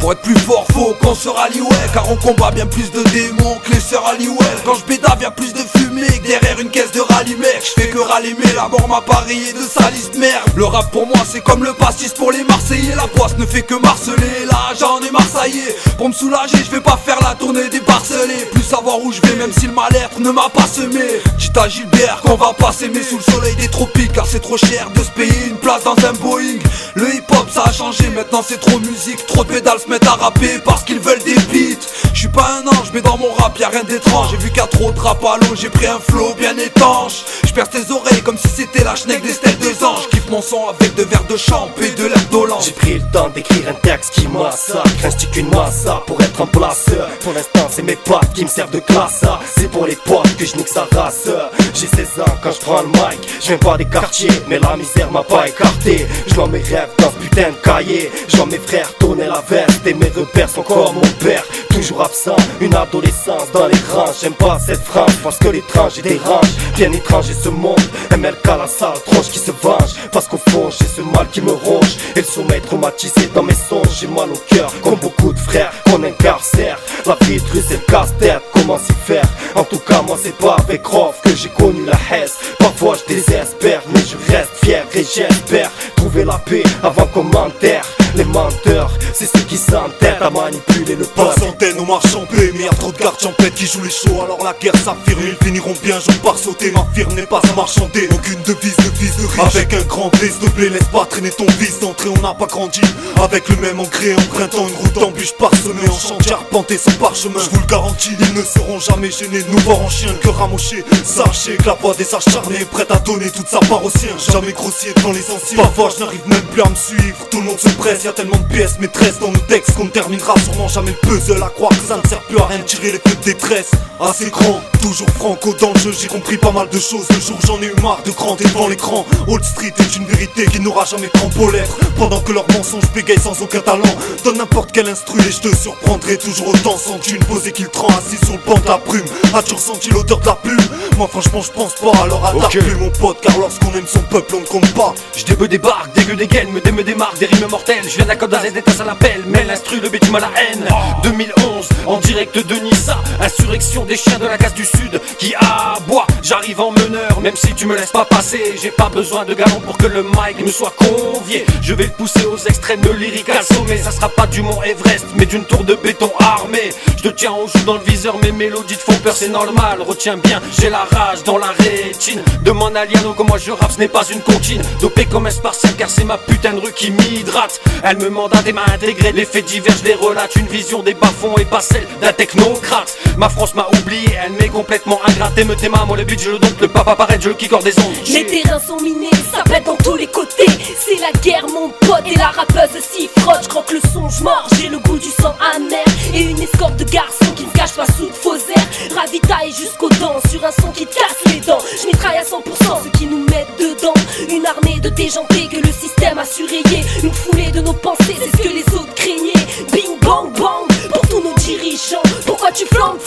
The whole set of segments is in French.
Pour être plus fort faut qu'on se rallie, ouais. Car on combat bien plus de démons que les sœurs Halliwell. Quand je bédave y'a plus de fumée que derrière une caisse de rallye, mec. Je fais que rallumer, la mort m'a parié de saliste merde. Le rap pour moi c'est comme le pastis pour les Marseillais. La poisse ne fait que marceler, là j'en ai marseillais. Pour me soulager je vais pas faire la tournée des Barcelés. Plus savoir où je vais même si le mal-être ne m'a pas semé. Dites à Gilbert qu'on va pas s'aimer sous le soleil des tropiques. Car c'est trop cher de se payer une place dans un Boeing. Le hip hop ça a changé, maintenant c'est trop musique. Trop de pédales se mettent à rapper parce qu'ils veulent des beats. Je suis pas un ange mais dans mon rap y'a rien d'étrange. J'ai vu qu'à trop de rap à l'eau j'ai pris un flow bien étanche. Je perce tes oreilles comme si c'était la schneck des stèles de anges. Kiffe mon son avec de verres de champ et de l'air dolent. J'ai pris le temps d'écrire un texte qui massacre. Reste qu'une masse pour être en place. Pour l'instant c'est mes potes qui me servent de classe. C'est pour les potes que je nique sa race. J'ai 16 ans quand je prends le mic. Je viens pas des quartiers mais la misère m'a pas écarté. Je vois mes rêves dans ce putain de cahier. Je vois mes frères tourner la veste et mes repères sont comme mon père. Toujours absent, une adolescence dans les rangs. J'aime pas cette France parce que l'étrange dérange. Bien étrange est ce monde, MLK la sale tronche qui se venge. Parce qu'au fond j'ai ce mal qui me ronge. Et le sommeil traumatisé dans mes songes. J'ai mal au cœur comme beaucoup de frères qu'on incarcère. La vie est russe et le casse-tête, comment s'y faire? En tout cas moi c'est pas avec Rof que j'ai connu la Hesse. Parfois je désespère mais je reste fier et j'espère trouver la paix avant commentaire. Les menteurs, c'est ceux qui s'entêtent à manipuler le peuple. Par centaines on marche en paix, mais y'a trop de gardes champêtres qui jouent les shows. Alors la guerre s'affirme, ils finiront bien jour par sauter. Ma firme n'est pas à marchander, aucune devise de fils de riche. Avec un grand blé, s'il te plaît, laisse pas traîner ton vice d'entrée. On n'a pas grandi avec le même engrais en printemps. Une route d'embûches parsemée en chantier arpenté sans parchemin. Je vous le garantis, ils ne seront jamais gênés de nous voir en chien. Que ramoché, sachez que la voix des acharnés est prête à donner toute sa part aux siens. Jamais grossier devant les anciens. Parfois je n'arrive même plus à me suivre, tout le monde se presse. Y'a tellement de pièces maîtresses dans nos textes qu'on ne terminera sûrement jamais le puzzle. À croire que ça ne sert plus à rien de tirer les feux de détresse. Assez grand, toujours franco dans le jeu. J'ai compris pas mal de choses, le jour j'en ai eu marre de grandir devant l'écran. Wall Street est une vérité qui n'aura jamais de lettres. Pendant que leurs mensonges bégayent sans aucun talent. Donne n'importe quel instru et je te surprendrai toujours autant. Sans thune posé qu'il te rend assis sur le banc de la brume. As-tu ressenti l'odeur de la plume? Moi franchement je pense pas, alors attaque plus mon pote. Car lorsqu'on aime son peuple on ne compte pas. J'débe des barques, dégueu des gaines, me démarque des rimes mortelles. Je viens de la côte d'Azet, ça l'appelle, mais l'instru, le bitume à la haine. 2011, en direct de Nissa, insurrection des chiens de la casse du sud qui aboie. J'arrive en meneur, même si tu me laisses pas passer. J'ai pas besoin de galon pour que le mic me soit convié. Je vais le pousser aux extrêmes de lyrique à sommet. Ça sera pas du mont Everest, mais d'une tour de béton armée. Je te tiens au joue dans le viseur, mes mélodies te font peur, c'est normal. Retiens bien, j'ai la rage dans la rétine. Demande à Liano comment je rappe, ce n'est pas une comptine. Dopé comme Espartiate, car c'est ma putain de rue qui m'hydrate. Elle me mande à des mains intégrées, les faits divers, je les relate. Une vision des bas-fonds et pas celle d'un technocrate. Ma France m'a oublié, elle m'est complètement ingrate. Et me téma, moi le but je le dompte, le papa paraît, je le kick hors des ondes. Les terrains sont minés, ça pète dans tous les côtés. C'est la guerre mon pote et la rappeuse s'y frotte. Je croque le son, je mords, j'ai le goût du sang amer. Et une escorte de garçons qui ne cachent pas sous de faux airs. Ravitaille jusqu'aux dents sur un son qui te casse les dents. Je mitraille à 100% ceux qui nous mettent dedans. Une armée de déjantés que le système a surrayé. Une foulée de nos pensées, c'est ce que les autres craignaient. Bing bang bang pour tous nos dirigeants. Pourquoi tu flambes,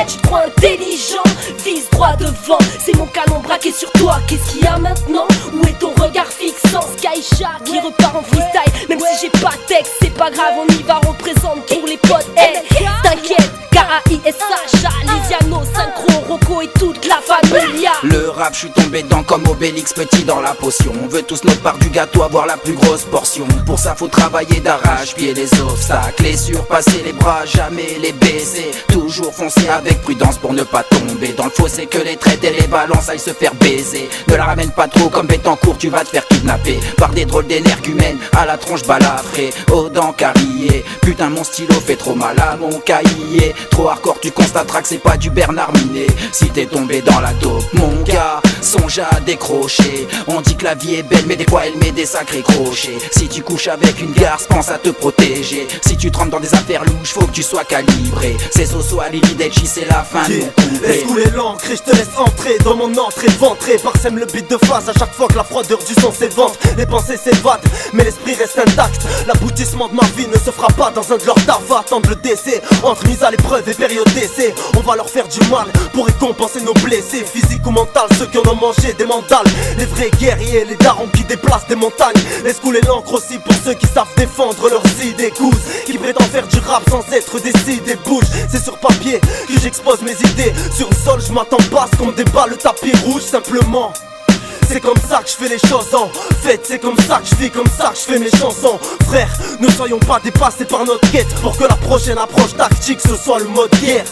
tu te crois intelligent? Vise droit devant, c'est mon canon braqué sur toi. Qu'est-ce qu'il y a maintenant? Où est ton regard fixant? Skycha qui repart en freestyle. Même si j'ai pas de texte, c'est pas grave, on y va, représente pour les potes. Hey, t'inquiète, K.A.I.S.H. Lisiano, Synchro, Rocco et toute la familia. Le rap, je suis tombé dedans comme Obélix petit dans la potion. On veut tous notre part du gâteau, avoir la plus grosse portion. Pour ça faut travailler d'arrache-pied les obstacles et surpasser les bras, jamais les baisser. Toujours foncer avec prudence pour ne pas tomber dans le fossé, que les traites et les balances aillent se faire baiser. Ne la ramène pas trop comme Bettencourt, tu vas te faire kidnapper par des drôles d'énergumènes à la tronche balafrée, aux dents carriées. Putain mon stylo fait trop mal à mon cahier. Trop hardcore, tu constateras que c'est pas du Bernard Minet. Si t'es tombé dans la taupe, mon gars, songe à décrocher. On dit que la vie est belle, mais des fois elle met des sacrés crochets. Si tu couches avec une garce, pense à te protéger. Si tu te rentres dans des affaires louches, faut que tu sois calibré. C'est Soso à Lilidechi, c'est la fin de mon couplet. Laisse couler l'encre et je te laisse entrer dans mon entrée ventrée. Parsème le beat de face à chaque fois que la froideur du son s'évente. Les pensées s'évadent, mais l'esprit reste intact. L'aboutissement de ma vie ne se fera pas dans un de leurs taffes. Attendre le décès entre mise à l'épreuve trêve et période d'essai. On va leur faire du mal pour récompenser nos blessés, physiques ou mentales, ceux qui en ont mangé des mandales. Les vrais guerriers, les darons qui déplacent des montagnes. Laisse couler l'encre aussi pour ceux qui savent défendre leurs idées cousses, qui prétendent faire du rap sans être décidés. Bouge, c'est sur papier que j'expose mes idées. Sur le sol, je m'attends pas à ce qu'on déballe le tapis rouge simplement. C'est comme ça que je fais les choses en fait, c'est comme ça que je vis, comme ça que je fais mes chansons. Frère, ne soyons pas dépassés par notre quête, pour que la prochaine approche tactique ce soit le mode guerre.